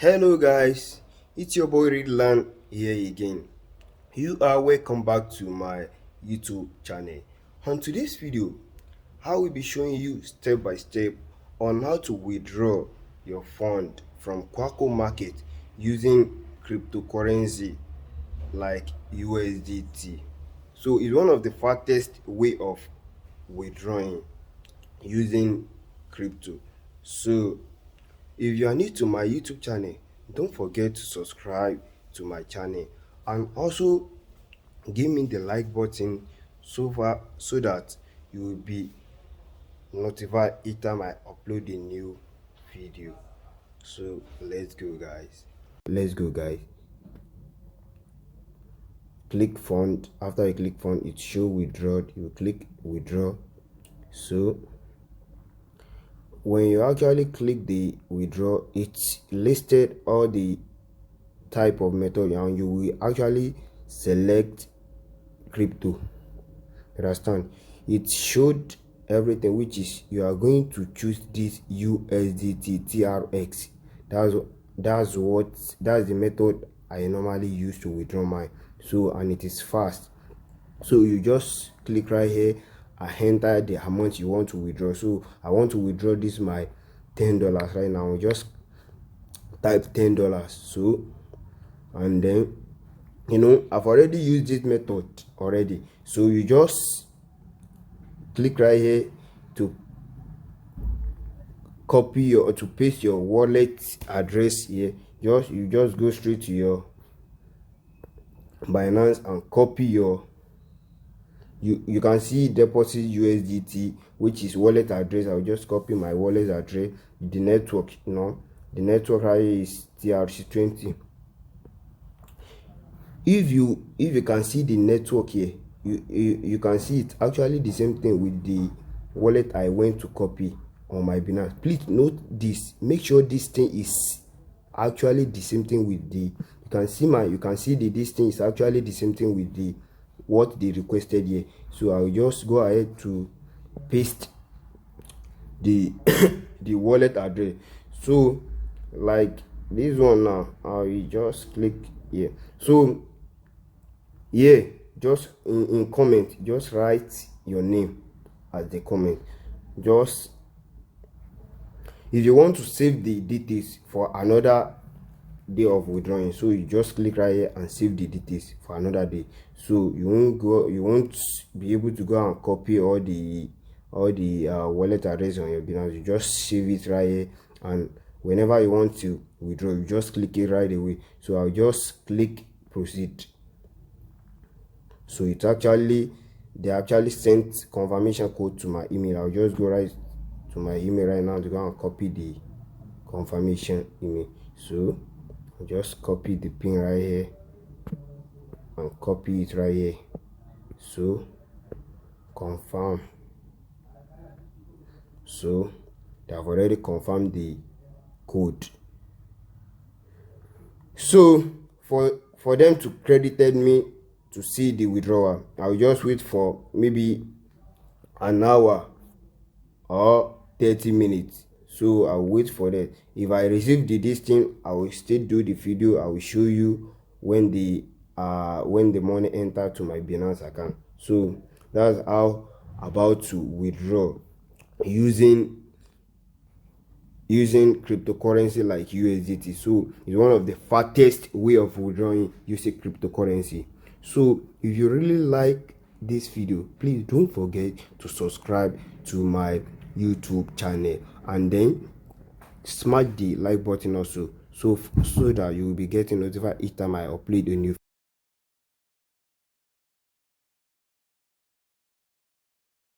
Hello guys, it's your boy Redland here again. You are welcome back to my YouTube channel. On today's video, I will be showing you step by step on how to withdraw your fund from Kwakol market using cryptocurrency like USDT. So it's one of the fastest way of withdrawing using crypto. So if you are new to my YouTube channel, don't forget to subscribe to my channel and also give me the like button so that you will be notified each time I upload a new video. So let's go guys. Click fund. After you click fund, it show withdraw. You click withdraw. So when you actually click the withdraw, it's listed all the type of method and you will actually select crypto. Understand? It showed everything, which is you are going to choose this USDT TRX. That's the method I normally use to withdraw mine. So, and it is fast. So you just click right here and enter the amount you want to withdraw. So I want to withdraw this my $10 right now. Just type $10. So, and then I've already used this method already. So you just click right here to copy or to paste your wallet address here. You just go straight to your Binance and copy your you can see deposit USDT, which is wallet address. I'll just copy my wallet address. The network, the network right here is TRC20. If you can see the network here, you can see it actually the same thing with the wallet I went to copy on my Binance. Please note this, make sure this thing is actually the same thing with the you can see this thing is actually the same thing with the what they requested here. So I'll just go ahead to paste the the wallet address. So like this one now, I will just click here. So yeah, just in comment, just write your name as the comment. Just if you want to save the details for another day of withdrawing, so you just click right here and save the details for another day. So you won't be able to go and copy all the wallet address on your Binance. You just save it right here, and whenever you want to withdraw, you just click it right away. So I'll just click proceed. So they actually sent confirmation code to my email. I'll just go right to my email right now to go and copy the confirmation email. So I'll just copy the pin right here and copy it right here. So confirm. So they have already confirmed the code. So for them to credited me to see the withdrawal, I'll just wait for maybe an hour or 30 minutes. So I'll wait for that. If I receive this thing, I will still do the video. I will show you when the money enter to my Binance account. So that's how about to withdraw using cryptocurrency like USDT. So it's one of the fastest way of withdrawing using cryptocurrency. So if you really like this video, please don't forget to subscribe to my YouTube channel and then smash the like button also, so that you will be getting notified each time I upload a new